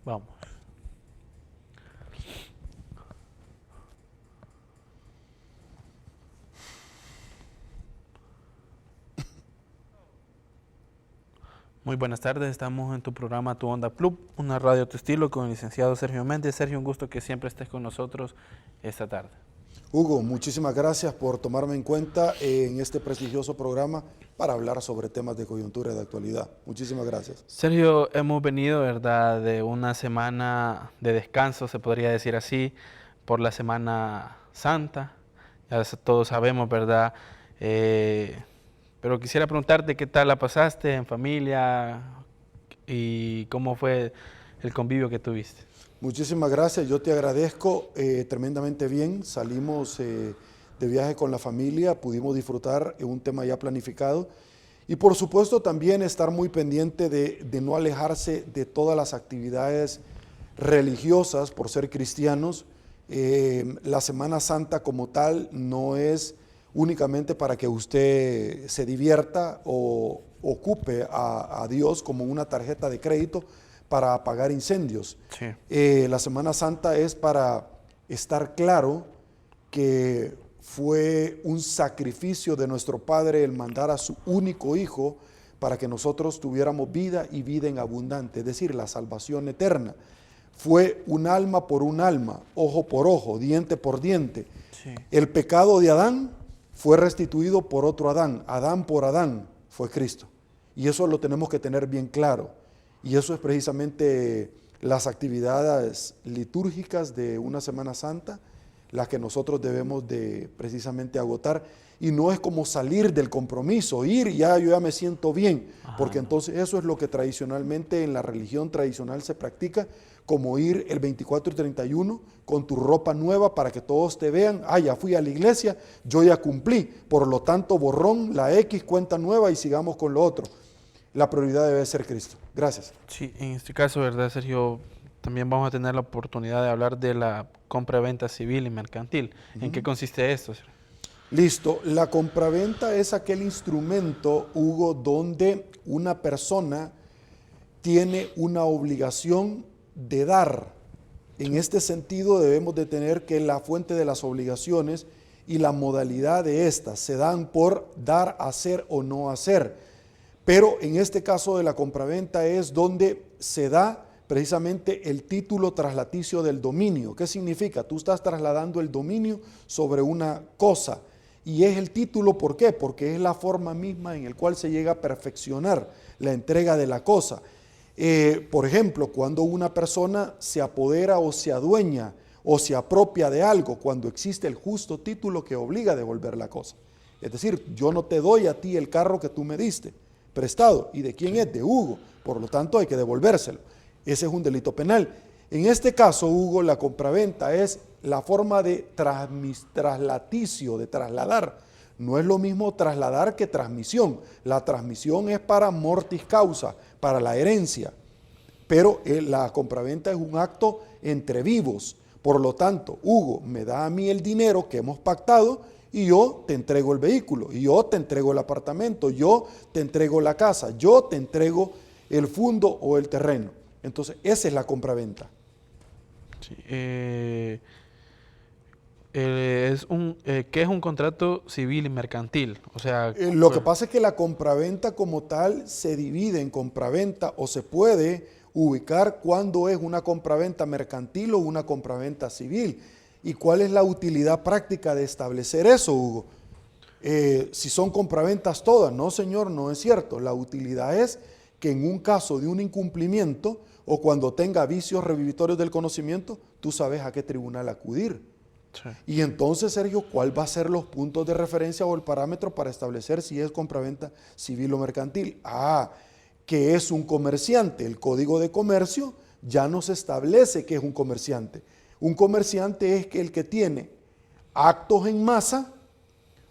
Vamos. Muy buenas tardes, estamos en tu programa Tu Onda Club, una radio tu estilo con el licenciado Sergio Méndez. Sergio, un gusto que siempre estés con nosotros esta tarde. Hugo, muchísimas gracias por tomarme en cuenta en este prestigioso programa para hablar sobre temas de coyuntura y de actualidad. Muchísimas gracias. Sergio, hemos venido, ¿verdad?, de una semana de descanso, se podría decir así, por la Semana Santa. Todos sabemos, ¿verdad? Pero quisiera preguntarte qué tal la pasaste en familia y cómo fue el convivio que tuviste. Muchísimas gracias, yo te agradezco tremendamente bien. Salimos de viaje con la familia, pudimos disfrutar un tema ya planificado y por supuesto también estar muy pendiente de no alejarse de todas las actividades religiosas por ser cristianos. La Semana Santa como tal no es únicamente para que usted se divierta o ocupe a Dios como una tarjeta de crédito para apagar incendios. Sí. La Semana Santa es para estar claro que fue un sacrificio de nuestro Padre el mandar a su único Hijo para que nosotros tuviéramos vida y vida en abundante, es decir, la salvación eterna. Fue un alma por un alma, ojo por ojo, diente por diente. Sí. El pecado de Adán fue restituido por otro Adán. Adán por Adán fue Cristo. Y eso lo tenemos que tener bien claro. Y eso es precisamente las actividades litúrgicas de una Semana Santa, las que nosotros debemos de precisamente agotar. Y no es como salir del compromiso, ir y yo ya me siento bien, porque entonces eso es lo que tradicionalmente en la religión tradicional se practica, como ir el 24 y 31 con tu ropa nueva para que todos te vean, ya fui a la iglesia, yo ya cumplí, por lo tanto borrón, la X, cuenta nueva y sigamos con lo otro. La prioridad debe ser Cristo. Gracias. Sí, en este caso, ¿verdad, Sergio? También vamos a tener la oportunidad de hablar de la compra-venta civil y mercantil. ¿En qué consiste esto, Sergio? Listo, la compraventa es aquel instrumento, Hugo, donde una persona tiene una obligación de dar. En este sentido debemos de tener que la fuente de las obligaciones y la modalidad de estas se dan por dar, hacer o no hacer. Pero en este caso de la compraventa es donde se da precisamente el título traslaticio del dominio. ¿Qué significa? Tú estás trasladando el dominio sobre una cosa. Y es el título, ¿por qué? Porque es la forma misma en la cual se llega a perfeccionar la entrega de la cosa. Por ejemplo, cuando una persona se apodera o se adueña o se apropia de algo, cuando existe el justo título que obliga a devolver la cosa. Es decir, yo no te doy a ti el carro que tú me diste prestado. ¿Y de quién es? De Hugo. Por lo tanto, hay que devolvérselo. Ese es un delito penal. En este caso, Hugo, la compraventa es la forma de traslaticio, de trasladar. No es lo mismo trasladar que transmisión. La transmisión es para mortis causa, para la herencia. Pero la compraventa es un acto entre vivos. Por lo tanto, Hugo me da a mí el dinero que hemos pactado y yo te entrego el vehículo, y yo te entrego el apartamento, yo te entrego la casa, yo te entrego el fundo o el terreno. Entonces, esa es la compraventa. Sí, ¿qué es un contrato civil y mercantil? O sea, Lo que pasa es que la compraventa como tal se divide en compraventa o se puede ubicar cuando es una compraventa mercantil o una compraventa civil. ¿Y cuál es la utilidad práctica de establecer eso, Hugo? Si son compraventas todas, no señor, no es cierto. La utilidad es que en un caso de un incumplimiento o cuando tenga vicios revivitorios del conocimiento, tú sabes a qué tribunal acudir. sí. Y entonces, Sergio, ¿cuál va a ser los puntos de referencia o el parámetro para establecer si es compraventa civil o mercantil? Que es un comerciante. El Código de Comercio ya nos establece que es un comerciante. Un comerciante es el que tiene actos en masa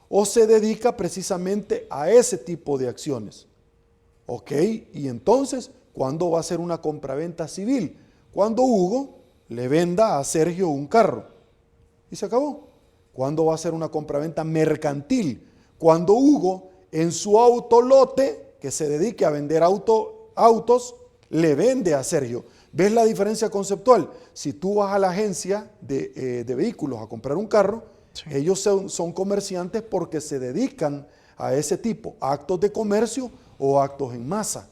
o se dedica precisamente a ese tipo de acciones. ¿Ok? Y entonces, ¿cuándo va a ser una compraventa civil? Cuando Hugo le venda a Sergio un carro. Y se acabó. ¿Cuándo va a ser una compraventa mercantil? Cuando Hugo, en su autolote, que se dedique a vender autos, le vende a Sergio. ¿Ves la diferencia conceptual? Si tú vas a la agencia de vehículos a comprar un carro, sí, ellos son comerciantes porque se dedican a ese tipo, actos de comercio o actos en masa.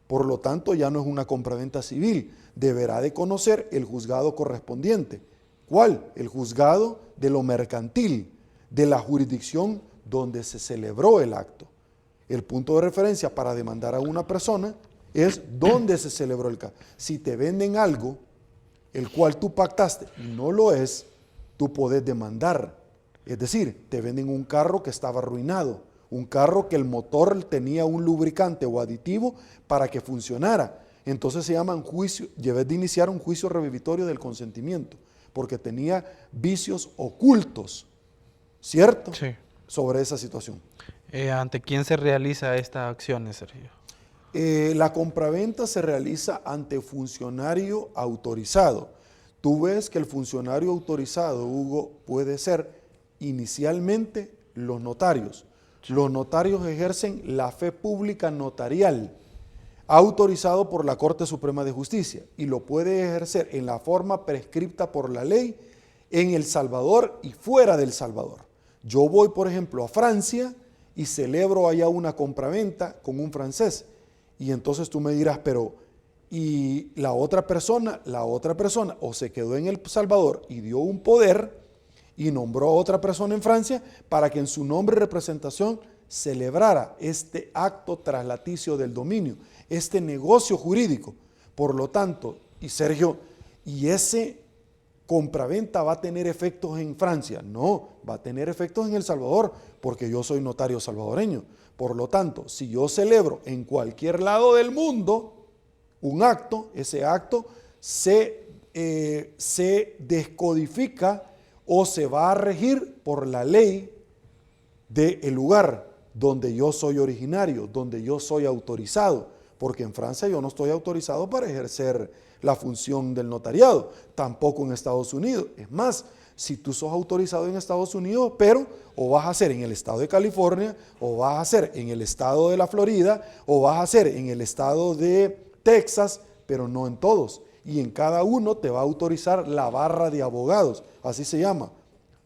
Por lo tanto, ya no es una compraventa civil. Deberá de conocer el juzgado correspondiente. ¿Cuál? El juzgado de lo mercantil, de la jurisdicción donde se celebró el acto. El punto de referencia para demandar a una persona es dónde se celebró el caso. Si te venden algo, el cual tú pactaste y no lo es, tú podés demandar. Es decir, te venden un carro que estaba arruinado, un carro que el motor tenía un lubricante o aditivo para que funcionara. Entonces se llama juicio, debes de iniciar un juicio revivitorio del consentimiento, porque tenía vicios ocultos, ¿cierto? Sí. Sobre esa situación. ¿Ante quién se realiza estas acciones, Sergio? La compraventa se realiza ante funcionario autorizado. Tú ves que el funcionario autorizado, Hugo, puede ser inicialmente los notarios. Sí. Los notarios ejercen la fe pública notarial, autorizado por la Corte Suprema de Justicia, y lo puede ejercer en la forma prescripta por la ley en El Salvador y fuera del Salvador. Yo voy, por ejemplo, a Francia y celebro allá una compraventa con un francés. Y entonces tú me dirás, pero ¿y la otra persona o se quedó en El Salvador y dio un poder y nombró a otra persona en Francia para que en su nombre y representación celebrara este acto traslaticio del dominio, este negocio jurídico? Por lo tanto, y Sergio, ¿y ese compraventa va a tener efectos en Francia? No, va a tener efectos en El Salvador, porque yo soy notario salvadoreño. Por lo tanto, si yo celebro en cualquier lado del mundo un acto, ese acto se descodifica o se va a regir por la ley del lugar donde yo soy originario, donde yo soy autorizado, porque en Francia yo no estoy autorizado para ejercer la función del notariado, tampoco en Estados Unidos. Es más, si tú sos autorizado en Estados Unidos, pero o vas a hacer en el estado de California, o vas a hacer en el estado de la Florida, o vas a hacer en el estado de Texas, pero no en todos. Y en cada uno te va a autorizar la barra de abogados, así se llama,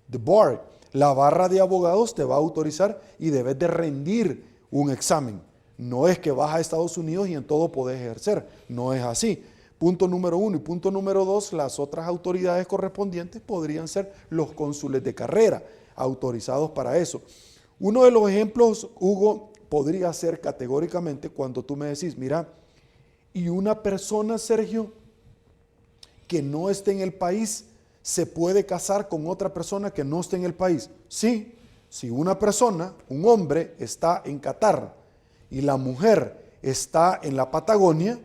the bar. La barra de abogados te va a autorizar y debes de rendir un examen. No es que vas a Estados Unidos y en todo podés ejercer, no es así. Punto número 1. Y punto número 2, las otras autoridades correspondientes podrían ser los cónsules de carrera, autorizados para eso. Uno de los ejemplos, Hugo, podría ser categóricamente cuando tú me decís, mira, y una persona, Sergio, que no esté en el país, ¿se puede casar con otra persona que no esté en el país? Sí, si una persona, un hombre, está en Qatar y la mujer está en la Patagonia,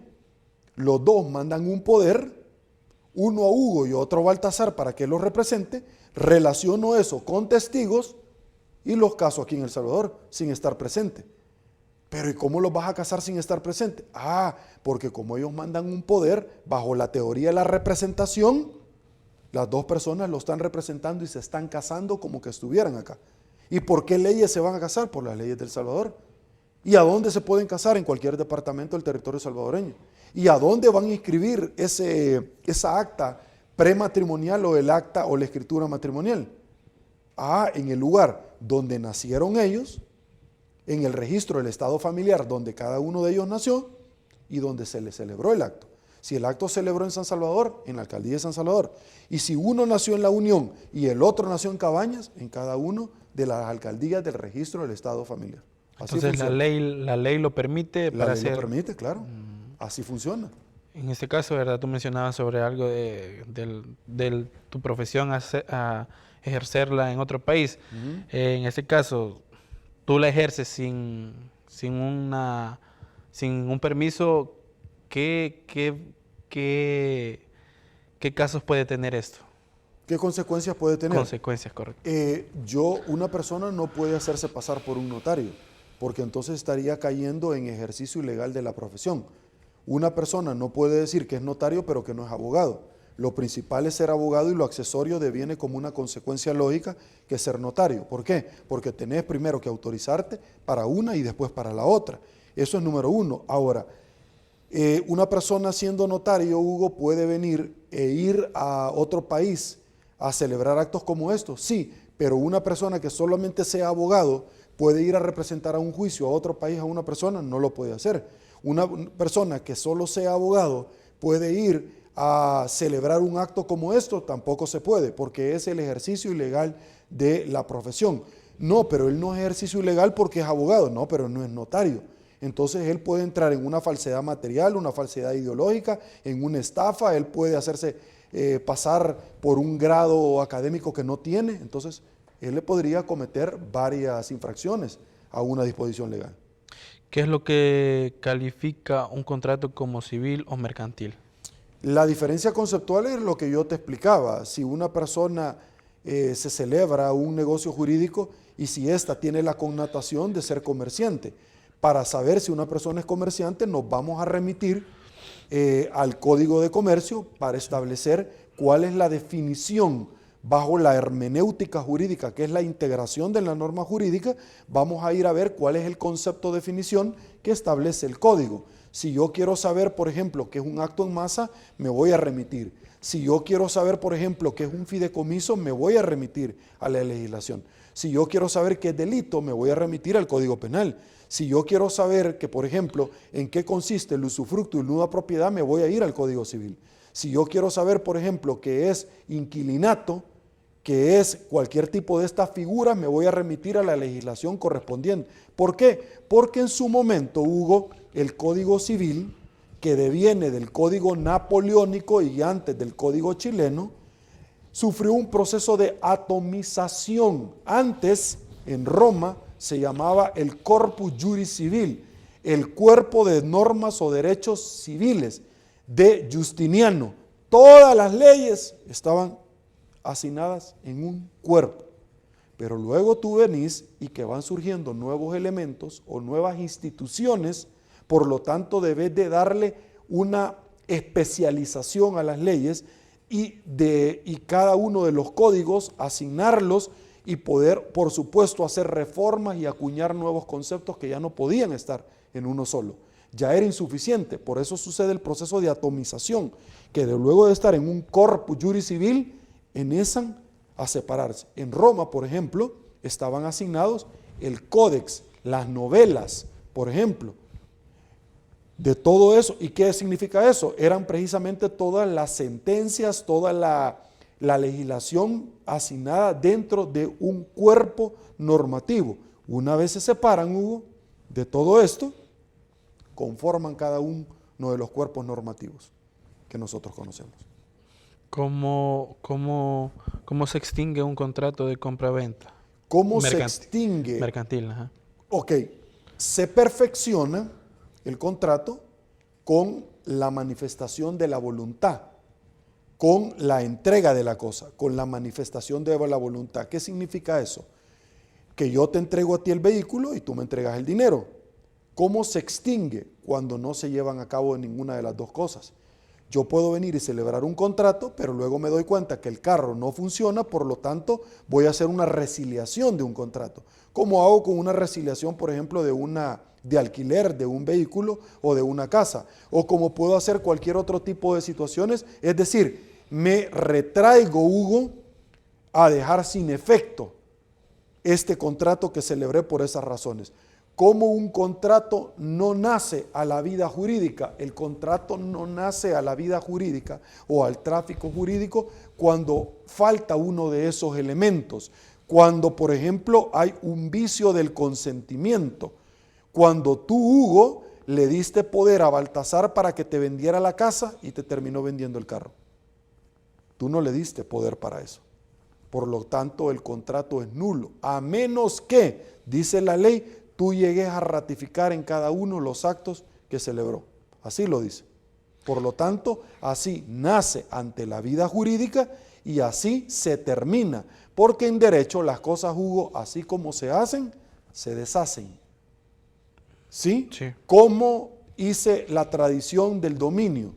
los dos mandan un poder, uno a Hugo y otro a Baltasar para que los represente, relaciono eso con testigos y los caso aquí en El Salvador sin estar presente. Pero ¿y cómo los vas a casar sin estar presente? Porque como ellos mandan un poder, bajo la teoría de la representación, las dos personas lo están representando y se están casando como que estuvieran acá. ¿Y por qué leyes se van a casar? Por las leyes del Salvador. ¿Y a dónde se pueden casar? En cualquier departamento del territorio salvadoreño. ¿Y a dónde van a inscribir esa acta prematrimonial o el acta o la escritura matrimonial? En el lugar donde nacieron ellos, en el registro del estado familiar donde cada uno de ellos nació y donde se le celebró el acto. Si el acto se celebró en San Salvador, en la alcaldía de San Salvador. Y si uno nació en La Unión y el otro nació en Cabañas, en cada uno de las alcaldías del registro del estado familiar. Así Entonces la ley lo permite. La ley lo permite, claro. Así funciona. En este caso, ¿verdad? Tú mencionabas sobre algo de tu profesión a ejercerla en otro país. En este caso, tú la ejerces sin un permiso. ¿Qué casos puede tener esto? ¿Qué consecuencias puede tener? Consecuencias, correcto. Una persona no puede hacerse pasar por un notario, porque entonces estaría cayendo en ejercicio ilegal de la profesión. Una persona no puede decir que es notario, pero que no es abogado. Lo principal es ser abogado y lo accesorio deviene como una consecuencia lógica que ser notario. ¿Por qué? Porque tenés primero que autorizarte para una y después para la otra. Eso es número uno. Ahora, Una persona siendo notario, Hugo, puede venir e ir a otro país a celebrar actos como estos, sí, pero una persona que solamente sea abogado puede ir a representar a un juicio a otro país a una persona, no lo puede hacer. Una persona que solo sea abogado puede ir a celebrar un acto como esto, tampoco se puede, porque es el ejercicio ilegal de la profesión. No, pero él no es ejercicio ilegal porque es abogado, no, pero no es notario. Entonces él puede entrar en una falsedad material, una falsedad ideológica, en una estafa, él puede hacerse pasar por un grado académico que no tiene, entonces él le podría cometer varias infracciones a una disposición legal. ¿Qué es lo que califica un contrato como civil o mercantil? La diferencia conceptual es lo que yo te explicaba. Si una persona se celebra un negocio jurídico y si ésta tiene la connotación de ser comerciante, para saber si una persona es comerciante nos vamos a remitir al Código de Comercio para establecer cuál es la definición bajo la hermenéutica jurídica, que es la integración de la norma jurídica. Vamos a ir a ver cuál es el concepto de definición que establece el código. Si yo quiero saber, por ejemplo, qué es un acto en masa, me voy a remitir. Si yo quiero saber, por ejemplo, qué es un fideicomiso, me voy a remitir a la legislación. Si yo quiero saber qué es delito, me voy a remitir al Código Penal. Si yo quiero saber que, por ejemplo, en qué consiste el usufructo y el nuda propiedad, me voy a ir al Código Civil. Si yo quiero saber, por ejemplo, qué es inquilinato, que es cualquier tipo de estas figuras, me voy a remitir a la legislación correspondiente. ¿Por qué? Porque en su momento, Hugo, el Código Civil, que deviene del Código Napoleónico y antes del Código chileno, sufrió un proceso de atomización. Antes, en Roma, se llamaba el Corpus Juris Civil, el cuerpo de normas o derechos civiles de Justiniano. Todas las leyes estaban asignadas en un cuerpo, pero luego tú venís y que van surgiendo nuevos elementos o nuevas instituciones, por lo tanto debes de darle una especialización a las leyes y cada uno de los códigos asignarlos y poder, por supuesto, hacer reformas y acuñar nuevos conceptos que ya no podían estar en uno solo. Ya era insuficiente, por eso sucede el proceso de atomización, que luego de estar en un corpus juris civil, empiezan a separarse. En Roma, por ejemplo, estaban asignados el códex, las novelas, por ejemplo, de todo eso. ¿Y qué significa eso? Eran precisamente todas las sentencias, toda la legislación asignada dentro de un cuerpo normativo. Una vez se separan, Hugo, de todo esto, conforman cada uno de los cuerpos normativos que nosotros conocemos. ¿Cómo se extingue un contrato de compra-venta? ¿Cómo se extingue? Mercantil, ajá. Ok, se perfecciona el contrato con la manifestación de la voluntad, con la entrega de la cosa, con la manifestación de la voluntad. ¿Qué significa eso? Que yo te entrego a ti el vehículo y tú me entregas el dinero. ¿Cómo se extingue? Cuando no se llevan a cabo ninguna de las dos cosas. Yo puedo venir y celebrar un contrato, pero luego me doy cuenta que el carro no funciona, por lo tanto voy a hacer una resiliación de un contrato. ¿Cómo hago con una resiliación, por ejemplo, de alquiler de un vehículo o de una casa? O como puedo hacer cualquier otro tipo de situaciones, es decir, me retraigo, Hugo, a dejar sin efecto este contrato que celebré por esas razones. Como un contrato no nace a la vida jurídica, el contrato no nace a la vida jurídica o al tráfico jurídico cuando falta uno de esos elementos, cuando por ejemplo hay un vicio del consentimiento, cuando tú, Hugo, le diste poder a Baltasar para que te vendiera la casa y te terminó vendiendo el carro. Tú no le diste poder para eso. Por lo tanto, el contrato es nulo, a menos que, dice la ley, tú llegues a ratificar en cada uno los actos que celebró. Así lo dice. Por lo tanto, así nace ante la vida jurídica y así se termina. Porque en derecho las cosas, Hugo, así como se hacen, se deshacen. ¿Sí? Sí. ¿Cómo hice la tradición del dominio?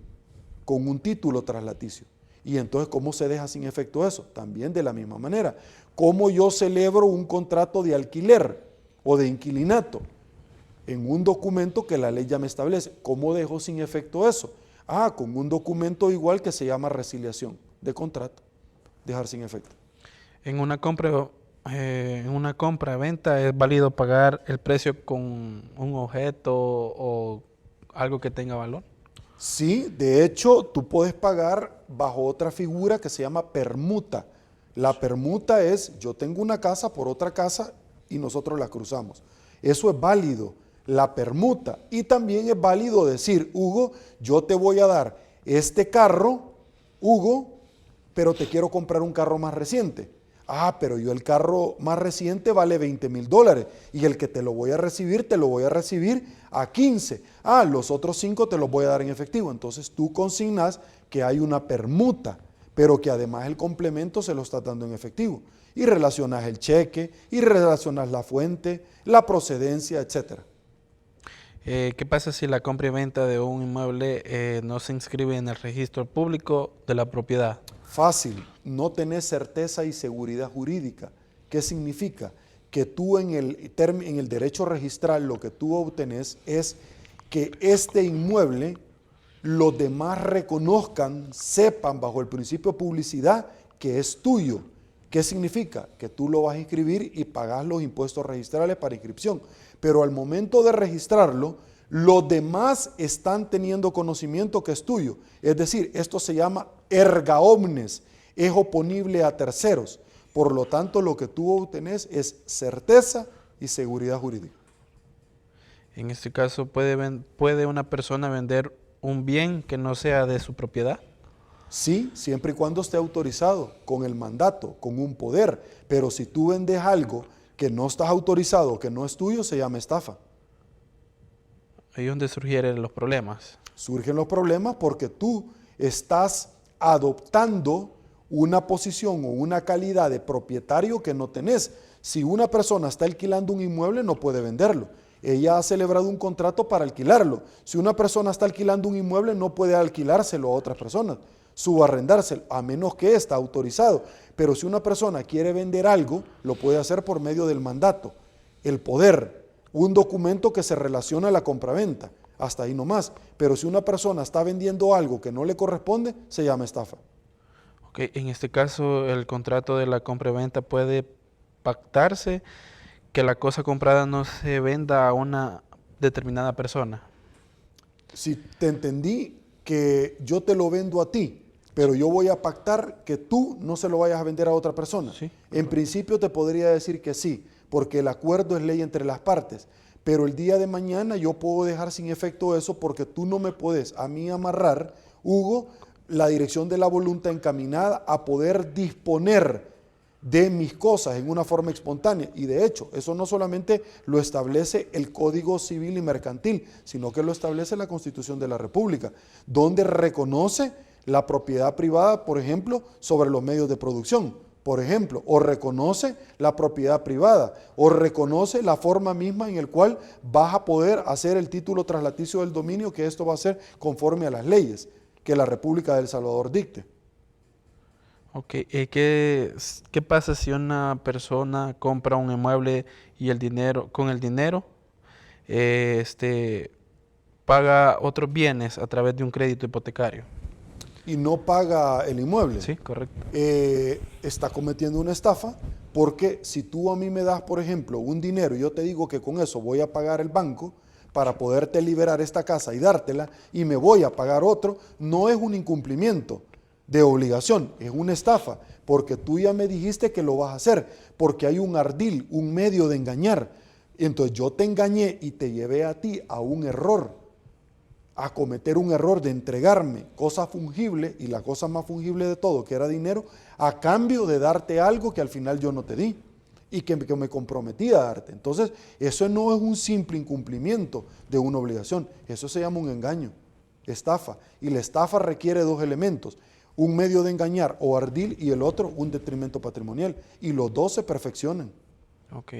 Con un título traslaticio. Y entonces, ¿cómo se deja sin efecto eso? También de la misma manera. ¿Cómo yo celebro un contrato de alquiler o de inquilinato? en un documento que la ley ya me establece. ¿Cómo dejo sin efecto eso? Con un documento igual que se llama resiliación de contrato, dejar sin efecto. En una compra-venta es válido pagar el precio con un objeto o algo que tenga valor. Sí, de hecho, tú puedes pagar bajo otra figura que se llama permuta. La permuta es, yo tengo una casa por otra casa y nosotros la cruzamos. Eso es válido, la permuta. Y también es válido decir, Hugo, yo te voy a dar este carro, Hugo, pero te quiero comprar un carro más reciente. Pero yo el carro más reciente vale $20,000 y el que te lo voy a recibir a 15. Los otros 5 te los voy a dar en efectivo. Entonces tú consignas que hay una permuta, pero que además el complemento se lo estás dando en efectivo. Y relacionas el cheque, y relacionas la fuente, la procedencia, etcétera. ¿Qué pasa si la compra y venta de un inmueble no se inscribe en el registro público de la propiedad? Fácil, no tenés certeza y seguridad jurídica. ¿Qué significa? Que tú en el derecho registral lo que tú obtenés es que este inmueble los demás reconozcan, sepan bajo el principio de publicidad que es tuyo. ¿Qué significa? Que tú lo vas a inscribir y pagás los impuestos registrales para inscripción. Pero al momento de registrarlo, los demás están teniendo conocimiento que es tuyo. Es decir, esto se llama erga omnes, es oponible a terceros. Por lo tanto, lo que tú obtenés es certeza y seguridad jurídica. En este caso, ¿puede una persona vender un bien que no sea de su propiedad? Sí, siempre y cuando esté autorizado, con el mandato, con un poder. Pero si tú vendes algo que no estás autorizado, que no es tuyo, se llama estafa. Ahí es donde surgieron los problemas. Surgen los problemas porque tú estás adoptando una posición o una calidad de propietario que no tenés. Si una persona está alquilando un inmueble, no puede venderlo. Ella ha celebrado un contrato para alquilarlo. Si una persona está alquilando un inmueble, no puede alquilárselo a otras personas, subarrendárselo, a menos que esté autorizado. Pero si una persona quiere vender algo, lo puede hacer por medio del mandato, el poder, un documento que se relaciona a la compraventa, hasta ahí nomás. Pero si una persona está vendiendo algo que no le corresponde, se llama estafa. Okay. En este caso, el contrato de la compra-venta puede pactarse que la cosa comprada no se venda a una determinada persona. Si te entendí que yo te lo vendo a ti, pero yo voy a pactar que tú no se lo vayas a vender a otra persona. Sí. En principio te podría decir que sí, porque el acuerdo es ley entre las partes. Pero el día de mañana yo puedo dejar sin efecto eso porque tú no me puedes a mí amarrar, Hugo, la dirección de la voluntad encaminada a poder disponer de mis cosas en una forma espontánea. Y de hecho, eso no solamente lo establece el Código Civil y Mercantil, sino que lo establece la Constitución de la República, donde reconoce la propiedad privada, por ejemplo, sobre los medios de producción, por ejemplo, o reconoce la propiedad privada, o reconoce la forma misma en la cual vas a poder hacer el título traslaticio del dominio, que esto va a ser conforme a las leyes que la República de El Salvador dicte. Ok, ¿qué pasa si una persona compra un inmueble y con el dinero paga otros bienes a través de un crédito hipotecario? Y no paga el inmueble. Sí, correcto. Está cometiendo una estafa, porque si tú a mí me das, por ejemplo, un dinero y yo te digo que con eso voy a pagar el banco para poderte liberar esta casa y dártela, y me voy a pagar otro, no es un incumplimiento de obligación, es una estafa, porque tú ya me dijiste que lo vas a hacer, porque hay un ardil, un medio de engañar. Entonces yo te engañé y te llevé a ti a un error, a cometer un error de entregarme cosa fungible, y la cosa más fungible de todo, que era dinero, a cambio de darte algo que al final yo no te di y que me comprometí a darte. Entonces, eso no es un simple incumplimiento de una obligación, eso se llama un engaño, estafa. Y la estafa requiere dos elementos: un medio de engañar o ardil, y el otro un detrimento patrimonial, y los dos se perfeccionan. Ok,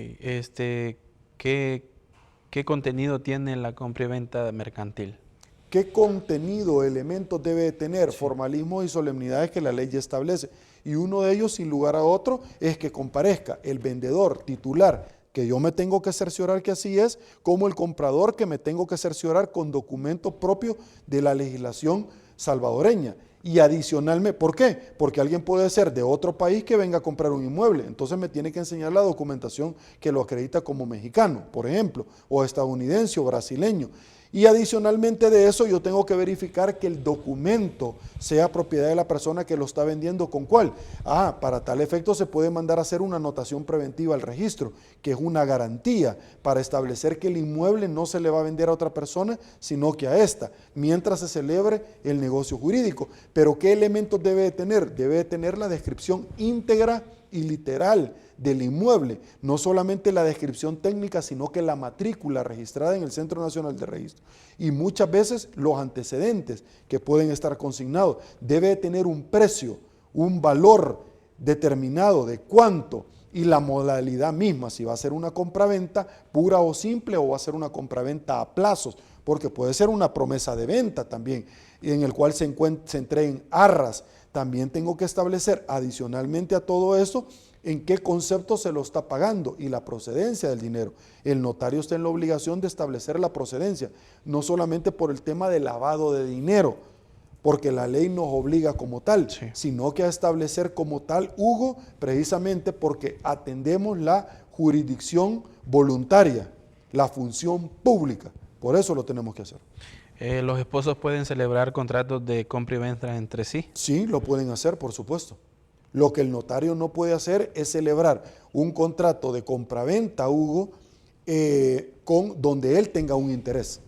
¿qué contenido tiene la compra y venta mercantil? ¿Qué contenido, elementos debe tener? Sí. Formalismos y solemnidades que la ley ya establece. Y uno de ellos, sin lugar a otro, es que comparezca el vendedor titular que yo me tengo que cerciorar que así es, como el comprador que me tengo que cerciorar con documentos propios de la legislación salvadoreña. Y adicionalmente, ¿por qué? Porque alguien puede ser de otro país que venga a comprar un inmueble, entonces me tiene que enseñar la documentación que lo acredita como mexicano, por ejemplo, o estadounidense o brasileño. Y adicionalmente de eso yo tengo que verificar que el documento sea propiedad de la persona que lo está vendiendo. ¿Con cuál? Para tal efecto se puede mandar a hacer una anotación preventiva al registro, que es una garantía para establecer que el inmueble no se le va a vender a otra persona, sino que a esta, mientras se celebre el negocio jurídico. Pero ¿qué elementos debe de tener? Debe de tener la descripción íntegra y literal del inmueble, no solamente la descripción técnica, sino que la matrícula registrada en el Centro Nacional de Registro y muchas veces los antecedentes que pueden estar consignados. Debe de tener un precio, un valor determinado de cuánto y la modalidad misma, si va a ser una compraventa pura o simple o va a ser una compraventa a plazos, porque puede ser una promesa de venta también, en el cual se entreguen arras. También tengo que establecer adicionalmente a todo eso en qué concepto se lo está pagando y la procedencia del dinero. El notario está en la obligación de establecer la procedencia, no solamente por el tema de lavado de dinero, porque la ley nos obliga como tal, Sí. sino que a establecer como tal, Hugo, precisamente porque atendemos la jurisdicción voluntaria, la función pública. Por eso lo tenemos que hacer. ¿Los esposos pueden celebrar contratos de compra y venta entre sí? Sí, lo pueden hacer, por supuesto. Lo que el notario no puede hacer es celebrar un contrato de compraventa, Hugo, donde él tenga un interés.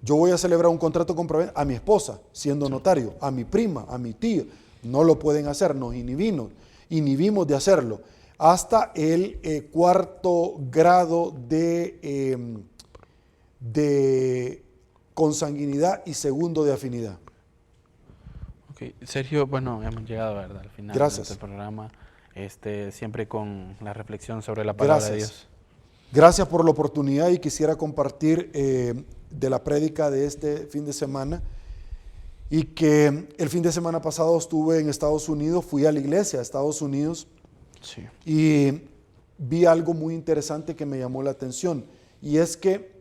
Yo voy a celebrar un contrato de compraventa a mi esposa, siendo notario, a mi prima, a mi tía. No lo pueden hacer, nos inhibimos de hacerlo. Hasta el cuarto grado de consanguinidad y segundo de afinidad. Okay. Sergio, bueno, hemos llegado, ¿verdad?, al final Gracias. de este programa, siempre con la reflexión sobre la palabra de Dios. Gracias por la oportunidad y quisiera compartir de la prédica de este fin de semana y que el fin de semana pasado estuve en Estados Unidos, fui a la iglesia de Estados Unidos Sí. y vi algo muy interesante que me llamó la atención y es que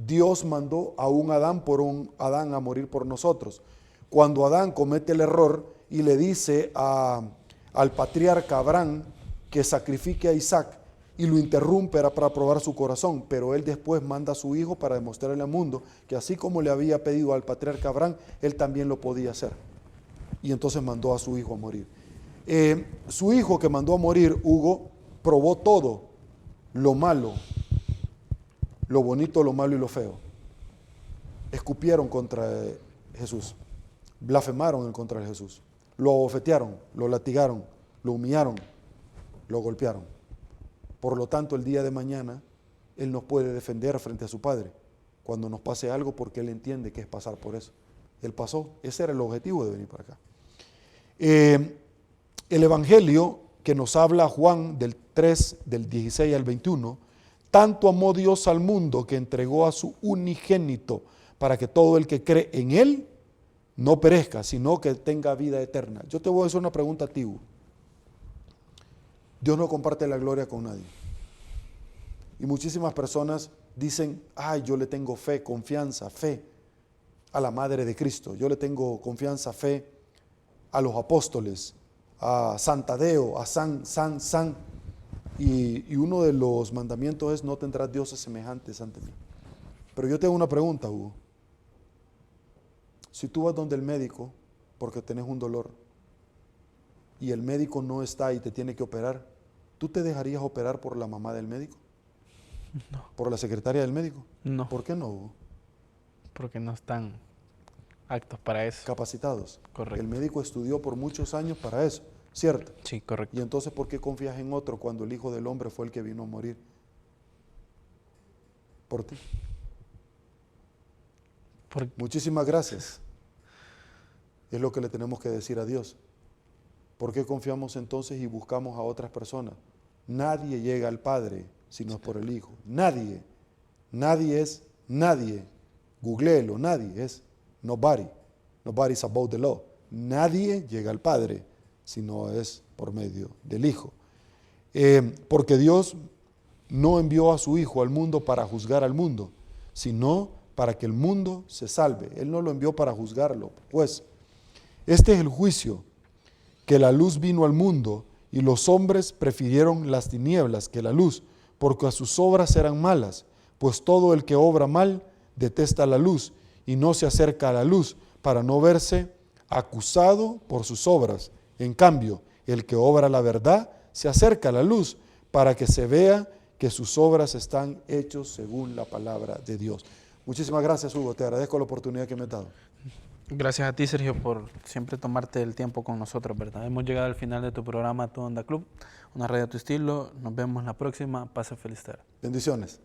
Dios mandó a un Adán por un Adán a morir por nosotros. Cuando Adán comete el error y le dice al patriarca Abraham que sacrifique a Isaac y lo interrumpe, era para probar su corazón, pero él después manda a su hijo para demostrarle al mundo que así como le había pedido al patriarca Abraham, él también lo podía hacer. Y entonces mandó a su hijo a morir. Su hijo que mandó a morir, Hugo, probó todo, lo malo, lo bonito, lo malo y lo feo. Escupieron contra Jesús, blasfemaron en contra de Jesús, lo abofetearon, lo latigaron, lo humillaron, lo golpearon. Por lo tanto, el día de mañana, Él nos puede defender frente a su Padre cuando nos pase algo, porque Él entiende que es pasar por eso. Él pasó, ese era el objetivo de venir para acá. El Evangelio que nos habla Juan del 3, del 16 al 21, tanto amó Dios al mundo que entregó a su unigénito para que todo el que cree en Él no perezca, sino que tenga vida eterna. Yo te voy a hacer una pregunta a ti, Hugo. Dios no comparte la gloria con nadie. Y muchísimas personas dicen, yo le tengo fe, confianza, fe a la Madre de Cristo. Yo le tengo confianza, fe a los apóstoles, a San Tadeo, a San. Y uno de los mandamientos es, no tendrás dioses semejantes ante mí. Pero yo te hago una pregunta, Hugo. Si tú vas donde el médico porque tenés un dolor y el médico no está y te tiene que operar, ¿tú te dejarías operar por la mamá del médico? No. ¿Por la secretaria del médico? No. ¿Por qué no, Hugo? Porque no están aptos para eso. Capacitados. Correcto. El médico estudió por muchos años para eso, ¿cierto? Sí, correcto. Y entonces, ¿por qué confías en otro cuando el Hijo del Hombre fue el que vino a morir por ti? Muchísimas gracias. Es lo que le tenemos que decir a Dios. ¿Por qué confiamos entonces y buscamos a otras personas? Nadie llega al Padre si no es por el Hijo. Nadie. Nadie es nadie. Googleelo, nadie es nobody. Nobody is above the law. Nadie llega al Padre si no es por medio del Hijo. Porque Dios no envió a su Hijo al mundo para juzgar al mundo, sino para que el mundo se salve. Él no lo envió para juzgarlo. Pues, este es el juicio, que la luz vino al mundo y los hombres prefirieron las tinieblas que la luz, porque sus obras eran malas, pues todo el que obra mal detesta la luz y no se acerca a la luz para no verse acusado por sus obras. En cambio, el que obra la verdad se acerca a la luz para que se vea que sus obras están hechos según la palabra de Dios. Muchísimas gracias, Hugo. Te agradezco la oportunidad que me has dado. Gracias a ti, Sergio, por siempre tomarte el tiempo con nosotros, ¿verdad? Hemos llegado al final de tu programa Tu Onda Club, una radio a tu estilo. Nos vemos la próxima. Pase feliz tarde. Bendiciones.